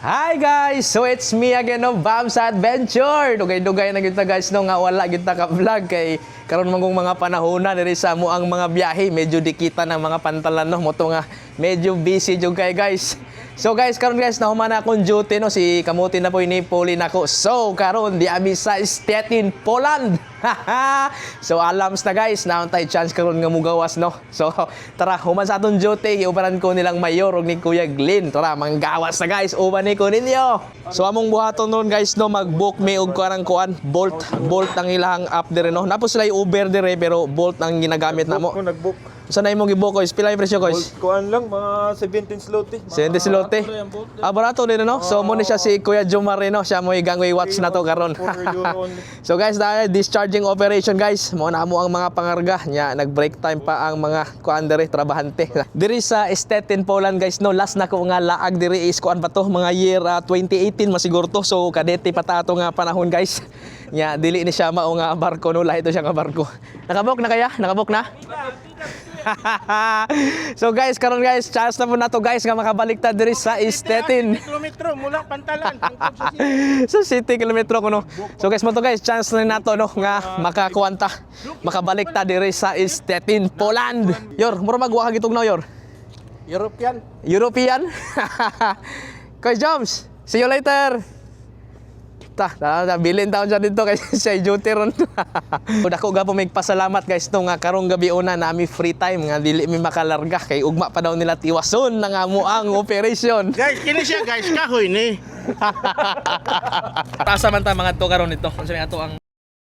Hi guys! So it's me again no, Bams Adventure! Dugay-dugay na kita guys no, nga wala kita ka-vlog kay karon mangong mga panahona diri sa mo ang mga biyahe, medyo dikita ng mga pantalan no, moto nga medyo busy jud kay guys. So guys, karon guys nahuman na akong duty no, si kamuti na po inipuli nako. So karon di abi sa Stettin, Poland. So alams na guys, naon tay chance karon nga mugawas no. So tara, human sa aton duty, iubaran ko nilang mayor og ni Kuya Glenn. Tara, manggawas na guys, uban ni ko ninyo. So among buhaton noon guys no, mag-book me og karang kuan, Bolt ang ilang app dire no. Napos sila Uber dire pero Bolt ang ginagamit namo. Ko nag-book. Saan na imong gibook guys? Pila yung presyo guys? Kuan lang mga 17 zloty. 70 zloty. Ah, barato din no? So mo ni siya si Kuya Jomar no, siya mo igangway watch na to karon. So guys, dahil discharging operation guys, mo na mo ang mga pangarga nya, nag-break time pa ang mga kuan diri trabahante. Diri sa Stettin, Poland guys no, last na ko nga laag diri is kuan pa to, mga year 2018 masiguro to. So kadete pa ta ato nga panahon guys. Nya dili ni siya mao nga barko no, lahi to siya nga barko. Nakabok na kaya? Nakabok na? So guys, karon guys, chance na po na to guys nga makabaliktad diri sa Stettin. Kilometro mula Pantalan. So 70 kilometro ko no. So guys, mo to guys, chance na nato no nga makakuwanta, makabaliktad diri sa Stettin, Poland. Yor, mura magwa ka gitog na yor. European. European. Guys, Joms, see you later. Bilin taon siya dito kay siya duty ron. Dako ga po may pasalamat guys no nga karong gabi una nami free time nga dili mi makalarga kay ugma pa daw nila tiwason na nga mo ang operation. Guys, kini siya guys, kahoy ni. Tasa man ta mga to karon nito. Unsa ato ang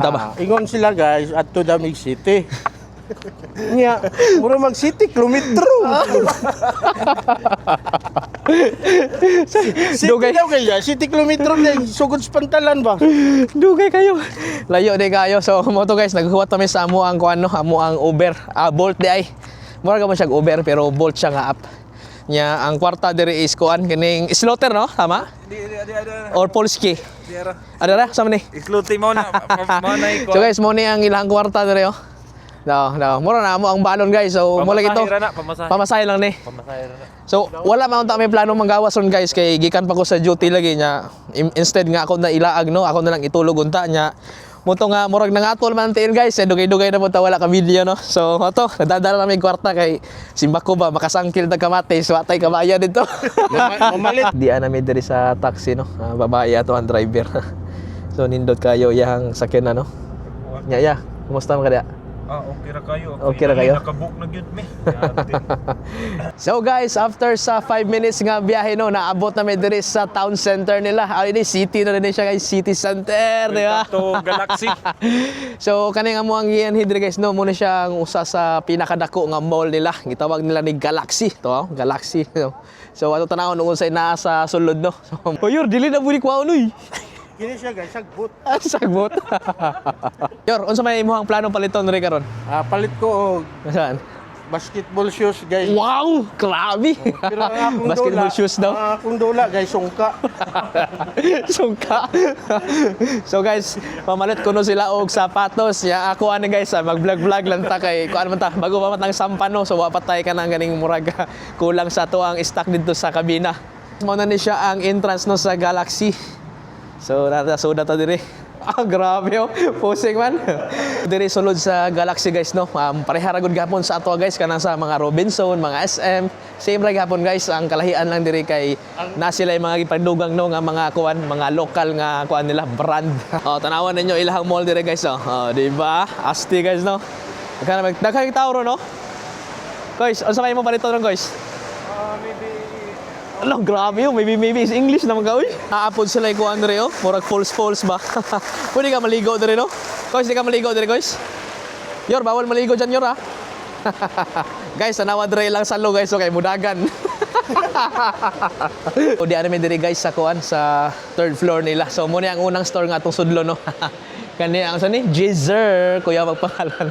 tama. Ingon sila guys at to Damig City. Nya, mura mag city kilometro. Dugay daw kaya, city kilometro na sugod sa Pantalan ba? Dugay kayo. Layo di kayo. So mo to guys, naghuwat kami sa amo ang kuan no, amo ang Uber, Bolt di ay. Mura ka man siya Uber pero Bolt siya nga app. Nya ang kwarta diri is kuan kining slaughter no, tama? Di. Or Polski. Ada ra sama ni. Isluti mo na. So guys, mo ni ang ilang kwarta diri oh. No. Mura na mo ang balon guys. So mo lagi to. Pamasahe lang ni. So wala man ta may plano manggawas ron guys kay gikan pa ko sa duty lagi nya. Instead nga ako na ilaag no, ako na lang itulog unta nya. Moto nga murag nangatol man tiin guys, dugay-dugay na mo ta wala ka video no. So ato, nadadala na may kwarta kay simba ko ba makasangkil na kamate, so atay kabaya dito. Mamalit. Di ana mi diri sa taxi no. Babae ato ang driver. So nindot kayo iyang sakyan na no. Nya, kumusta man kada? Okay ra kayo. Okay ra kayo? Nakabook na gyud me. So guys, after sa 5 minutes nga biyahe no, naabot na may diri sa town center nila. Ni city na rin siya guys, city center, di ba? To Galaxy. So kani nga mo ang iyan hidri guys no, muna siya ang usa sa pinakadako nga mall nila. Gitawag nila ni Galaxy, to, Galaxy. So ato tanawon ug unsay naa sa sulod no. So, yor dili na buli kwaon oy. Kini siya guys, sagbot. Sagbot. Yor, unsa may imong plano paliton ri karon? Palit ko og Saan? basketball shoes guys. Wow, grabe. Pero ang akong Basketball dula, shoes daw. ang akong dula guys, sungka. Sungka. So guys, pamalit ko no sila og sapatos. Ya ako ani guys, mag-vlog lang ta kay kuan man ta bago pa matang sampan no. So wa patay ka nang ganing murag kulang sa to ang stock dito sa kabina. Mao na ni siya ang entrance no sa Galaxy. So natasoda ta diri. Grabe oh, posing man. Diri sulod sa Galaxy guys no. Pareha ra gud gapon sa ato guys kanang sa mga Robinson, mga SM. Same ra gapon guys, ang kalahian lang diri kay na sila mga gipandugang no nga mga kuan, mga lokal nga kuan nila brand. Oh, tanawan ninyo ilahang mall diri guys oh. Oh, di ba? Asti guys no. Daghang tawo ro no. Guys, unsa may mo palito ron guys? Maybe Ano, grabe yun. Maybe is English naman ka, uy. Aapod sila yung kuhan rin, oh. Murag falls ba? Pwede ka maligo rin, no? Guys, di ka maligo rin, guys. Yor, bawal maligo dyan, Yor, ha? Guys, tanawa rin lang sa lo, guys. Okay, mudagan. O, di anime diri, guys, sa kuhan, sa 3rd floor nila. So, muna ang unang store nga itong sudlo, no? Kani, ang saan ni? Jizer. Kuya, magpangalan.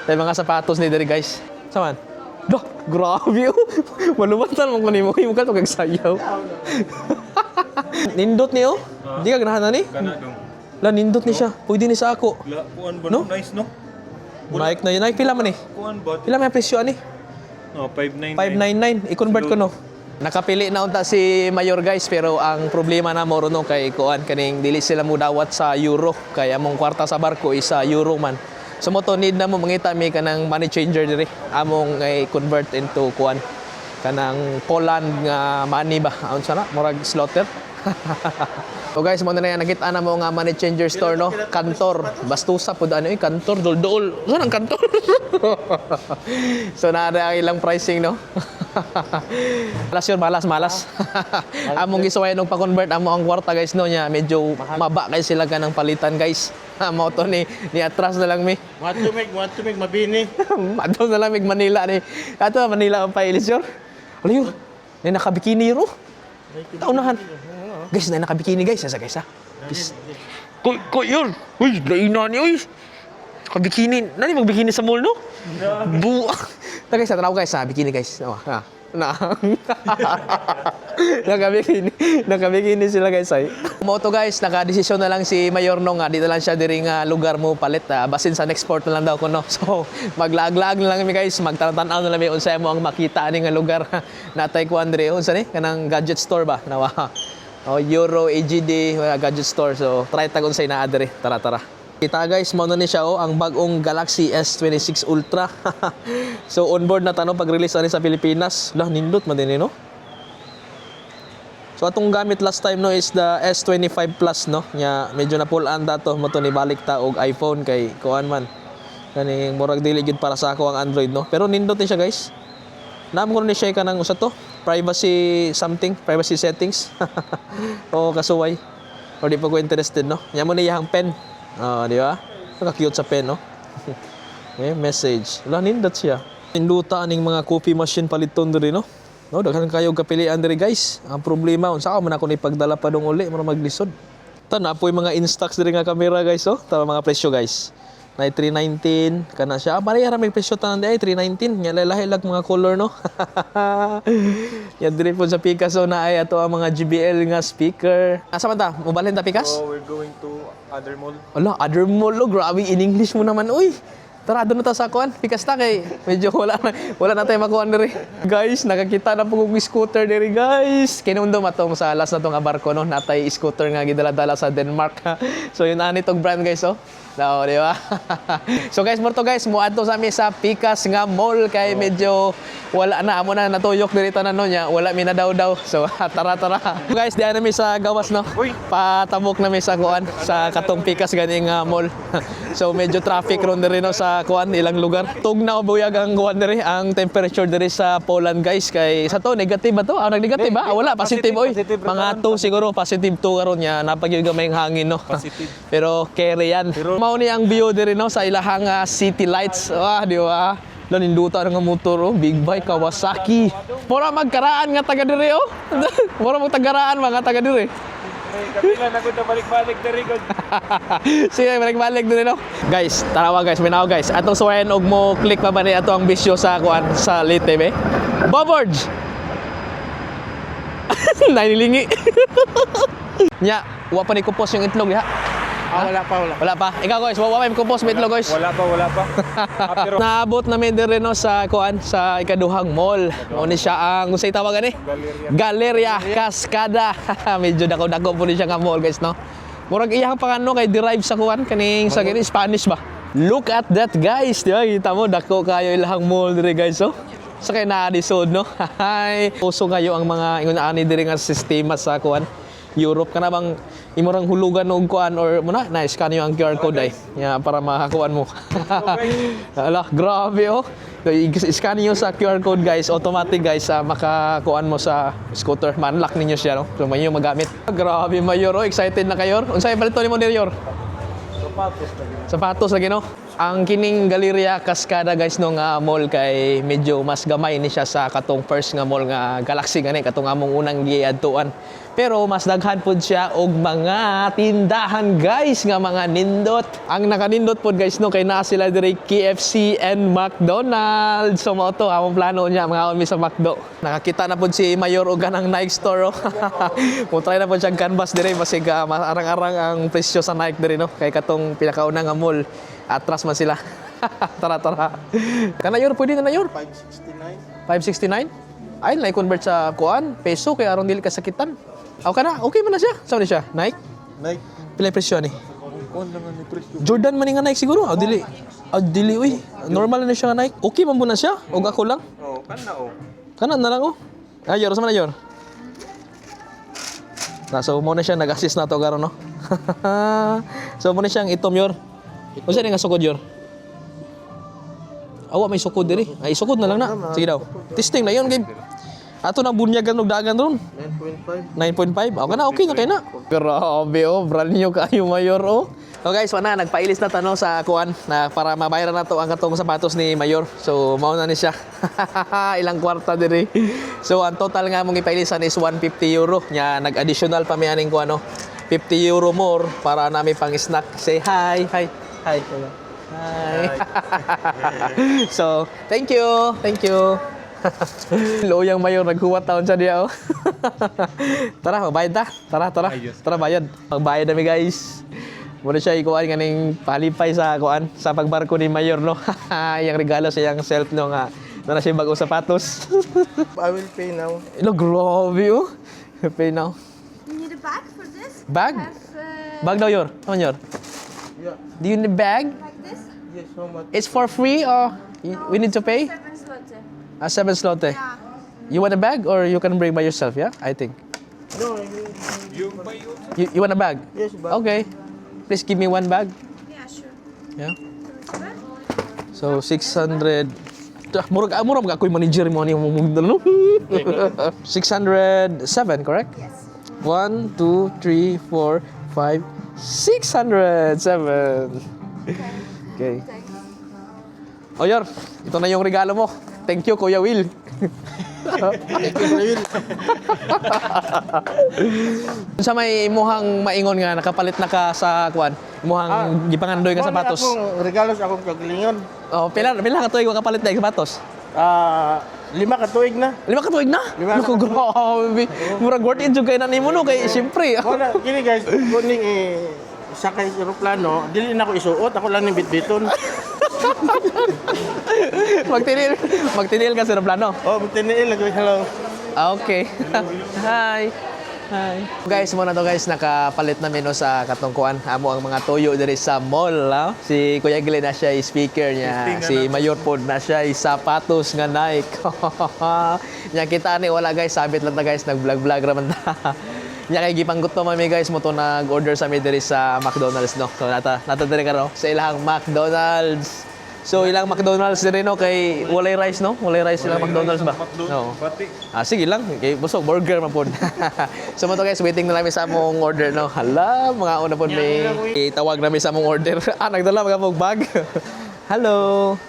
Tayo mga sapatos ni diri, guys. Saman? Dah, grabe oh. Malumatan mo kanimo kay mukha to kag sayaw. Nindot ni oh. Di ka ganahan na ni? La nindot ni siya. Pwede ni sa ako. kuan ba No? nice no? Nike na yun. Nike pila man ni? Kuan ba? Pila may presyo ani? No, 599. 599. I-convert ko no. Nakapili na unta si Mayor guys, pero ang problema na mo no kay kuan kaning dili sila mo dawat sa euro, kaya among kwarta sa barko is sa euro man. So mo to need na mo mangita mi kanang money changer diri. Among convert into kuan kanang Poland nga money ba? Aun sana murag slaughter. So guys, mo na yan nakita na mo nga money changer store no, Kantor. Bastusa pud ano Kantor dol-dol. Saan ang Kantor? So na ang ilang pricing no. Malas yun, malas. Among gisuway nung pa-convert amo ang kwarta guys no nya medyo maba kay sila kanang palitan guys. Amo to ni atras na lang mi. Matumig, mabini. Ato na lang mig Manila ni. Ato Manila ang pailis yun. Ano yun? May nakabikini ro. Taunahan. Guys, na nakabikini guys. Asa guys ha? Koy yun. Uy, laina ni uy. Nakabikini. Nani magbikini sa mall no? Buwa. Ta guys, tanaw guys ha. Bikini guys. Ha. Na. Nakabikini sila guys ay. Moto guys, naka-desisyon na lang si Mayor no nga dito lang siya diri nga lugar mo palit. Basin sa next port na lang daw ko no. So, maglag-lag na lang mi guys. Magtanaw na lang mi unsay mo ang makita ani nga lugar. Natay ko Andre unsa ni kanang gadget store ba? Nawa. Oh, Euro AGD gadget store. So, try tag unsay naa diri. Tara. Kita guys, mo na ni siya ang bagong Galaxy S26 Ultra. So onboard na tanong pag-release ani sa Pilipinas. Lah nindot man din no. So atong gamit last time no is the S25 Plus no. Nya medyo na pull-an dato mo to ni balik ta og iPhone kay kuan man. Kaning murag dili gid para sa ako ang Android no. Pero nindot ni siya guys. Namo ko ni siya kanang usa to, privacy settings. O kasuway. O di pa ko interested no. Nya mo ni yang pen. Di ba? Naka-cute sa pen, no? Message. Wala, nindot siya. Ninduta aning mga coffee machine paliton diri, no? No, daghan kayo kapilian diri, guys. Ang problema, unsa ka man ako ni pagdala pa dong uli, mara maglisod. Na po yung mga in-stocks diri nga camera, guys, oh. Tama mga presyo, guys. Na 319 kana siya. Pareha ra may presyo tanan di ay 319. Nya lahi lag mga color no. Yan diri po sa Picasso na ay ato ang mga JBL nga speaker. Asa man ta? Mobalhin ta Picasso? So we're going to other mall. Ala, other mall lo. Grabe in English mo naman. Uy. Tara, doon na ta sa kuan. Pikas ta kay medyo wala na tayo makuha diri. Guys, nakakita na po kong scooter diri, guys. Kinundom atong sa last na tong barko no, natay scooter nga gidala-dala sa Denmark. So yun ani tong brand guys, oh. No, di ba? So guys, mo to guys, muadto sa mi sa Pikas nga mall kay medyo wala na amo na natuyok diri tanan no nya, wala mi na daw. So tara. Guys, diyan na mi sa gawas no. Patabok na mi sa kuan sa katong Pikas gani nga mall. So medyo traffic ron diri no sa kuan ilang lugar. Tugnaw buyag ang kuan diri, ang temperature diri sa Poland guys kay sa to negative ba to? Nag-negative ba? Wala, positive oy. Mga 2 siguro, positive 2 karon nya napagyud gamay hangin no. Positive. Pero carry yan. Mao ni ang view diri no sa ilahang city lights. Di ba? Ninduta nga motor oh, big bike Kawasaki. Mura magkaraan nga taga diri oh. Mura magtagaraan mga taga diri. Kapila na ko na balik-balik diri gud. Sige, balik-balik diri no. Guys, tarawa guys, minaw guys. Atong suwayan og mo click pa ba ni ato ang bisyo sa kuan sa Lite be. Boborge. Nainilingi. Nya, wa pa ni kupos yung itlog ya. Wala pa. Wala pa. Ikaw guys, wa pa kupos mo itlog guys. Wala pa. Pero Naabot namin diri no sa kuan sa ikaduhang mall. Mo ni siya ang unsay tawagan ni? Galeria Cascada. Medyo dako-dako po ni siya nga mall guys no. Murag iyang pangano kay derive sa kuan kaning sa gini Spanish ba. Look at that guys, di ba? Kita mo dako kayo ilahang mall diri guys oh. Sa kay naadisod no. Hay, uso kayo ang mga ingon ani diri nga sistema sa kuan. Europe ka na bang imurang hulugan og kuan or muna na-scan niyo ang QR code ay para makakuan mo. Ala, grabe oh. I-scan niyo sa QR code guys, automatic guys makakuan mo sa scooter. Man-lock ninyo siya no. So mayo magamit. Grabe Mayor, oh, excited na kayo. Unsay balito nimo Mayor? Sapatos lagi no. Ang kining Galeria Cascada guys no nga mall kay medyo mas gamay ni siya sa katong first nga mall nga Galaxy gani katong among unang giadtuan. Pero mas daghan pud siya og mga tindahan guys nga mga nindot. Ang nakanindot pud guys no kay naa sila diri KFC and McDonald's. So mao to among plano niya mga mi sa McDo. Nakakita na pud si Mayor og ganang Nike store oh. Mo try na pud siya canvas diri basig arang-arang ang presyo sa Nike diri no kay katong pinakauna nga mall. Atras man sila. Tara. Kana Yor, pwede na Yor? 569. 569? Ay, na-convert sa kuan, peso, kaya aron dili kasakitan. Aw ka na, okay man na siya. Saan ni siya? Nike? Nike. Pila yung presyo ni? Kung naman ni Presto. Jordan man nga Nike siguro. Aw, dili. Aw, dili, uy. Normal na siya nga Nike. Okay man po na siya? O ako lang? Oh, kan na oh. Kanan na lang, oh. Ayor, sa man ayor? So, mo na siya, nag-assist na to karon no? So, mo na siyang itom, yor. O siya nga sukod, yor? Awa, may sukod diri. Ay, sukod na lang na. Sige daw. Testing na yun, game. Ato nang bunyagan og dagan ron. 9.5. 9.5. Okay na, okay na kayo na. Grabe, oh. Brand new kayo, Mayor, oh. So guys, wala, nagpailis na tanong sa kuan na para mabayaran na to ang katong sapatos ni Mayor. So, mauna ni siya. Ilang kwarta diri. So, ang total nga mong ipailisan is 150 euro. Nya, nag-additional pa may aning kuan, no? 50 euro more para namin pang snack. Say hi. Hi. Hi. Hi. So, thank you. Thank you. Loyang Mayor, naghuwat taon siya diya, oh. Tara, magbayad ta. Tara. Tara, bayad. Magbayad namin, guys. Muna siya ikuan ganing palipay sa kuan sa pagbarko ni Mayor, no. Yang regalo sa yang self no nga na siya bagong sapatos. I will pay now. Ilo, grabe, oh. Pay now. You need a bag for this? Bag? Have, Bag daw, Yor. Ano, Yor? Yeah. Do you need bag? like this? Yes, how much? It's for free or we need to pay? 7 zloty. 7 zloty. Yeah. You want a bag or you can bring by yourself, yeah? I think. No, You buy also? You want a bag? yes, but Okay. Please give me one bag. Yeah, sure. Yeah. So, So 600. Murag ako'y manager mo ni mo no? 607, correct? yes. 1 2 3 4 5 607. Okay. Thanks. O Yor, ito na yung regalo mo. Thank you, Kuya Will. Sa may imuhang maingon nga nakapalit na ka sa kuan, imuhang gipangandoy nga sapatos. Akong regalo sa akong kagalingon. Oh, pila ka tuig ka kapalit na yung sapatos? 5 ka tuig na. 5 ka tuig na? Lima ka Naku, grabe. Murag worth it jud kay na nimo no kay siyempre. Wala, kini guys, kuning sakay sa aeroplano, dili na ako isuot, ako lang ning bitbiton. Magtinil ka sa plano. Oh, magtiniil lagi hello. Okay. Hi. Hi. Guys, muna to guys, nakapalit namin no sa katungkuan. Amo ang mga tuyo diri sa mall. No? Si Kuya Glenn na siya speaker niya. Si Mayor Pod na siya sapatos nga Nike. Nya kita ni wala guys, sabit lang ta guys, nag-vlog raman ta. Nya kay gipanggut to mami guys mo to nag-order sa mi diri sa McDonald's no. So nata diri karo sa ilang McDonald's. So ilang McDonald's diri no kay walay rice no? Walay rice ilang McDonald's ba? No. Bati. Sige lang, kay busog burger man pod. So mo to guys, waiting na namin sa among order no. Hala, mga una pod may tawag namin sa among order. Nagdala mga mong bag. Hello.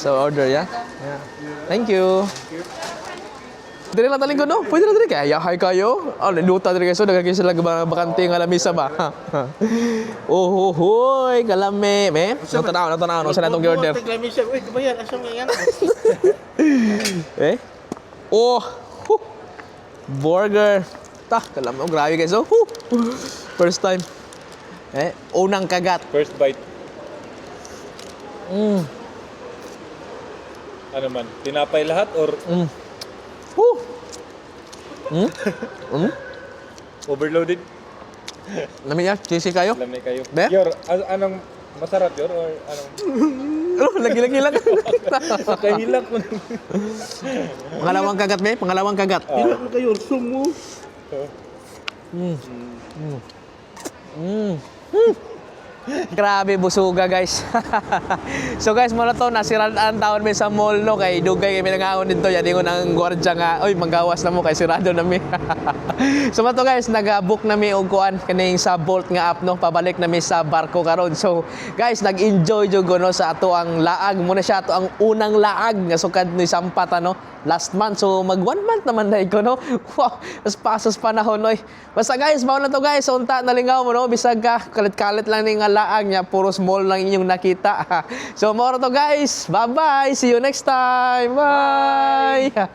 So order ya. Yeah. Thank you. Dili lang taling ko no. Pwede na diri kaya hi kayo. Niluta diri kayo so dagan kayo sila bakante nga lamisa ba. Oh hoy, kalame, me. Natanaw no sa natong order. Uy, kabayan, asa mo yan? Eh? Oh! Huh. Burger. Kalam mo, grabe guys. Oh, first time. Unang kagat. First bite. Ano man? Tinapay lahat or overloaded? Lami yan, cheesy kayo. Alam na kayo. Be? Yor, anong masarap yor or anong Lagi-lagi lang. kahilak mo? Pangalawang kagat, me. Pangalawang kagat. Hirap na kayo, sumo. Grabe, busuga guys. So guys, muna to, nasiraan taon may sa mall no, kay dugay kami nangaon dito, yan ingon ang gwardiya nga, oy, manggawas na mo, kay sirado na mi. So muna to guys, nag-book na mi og kuan, kaning sa Bolt nga app no, pabalik na mi sa barko karon. So guys, nag-enjoy jud no sa ato ang laag, muna siya ato ang unang laag nga sukad ni Sampat ano, last month. So mag 1 month naman dahil ko no. Wow, mas pasas panahon oy. Basta guys, mao na to guys, unta nalingaw mo no, bisag ka kalit-kalit lang ning laag niya, puro small lang inyong nakita. So, more to guys. Bye-bye. See you next time. Bye.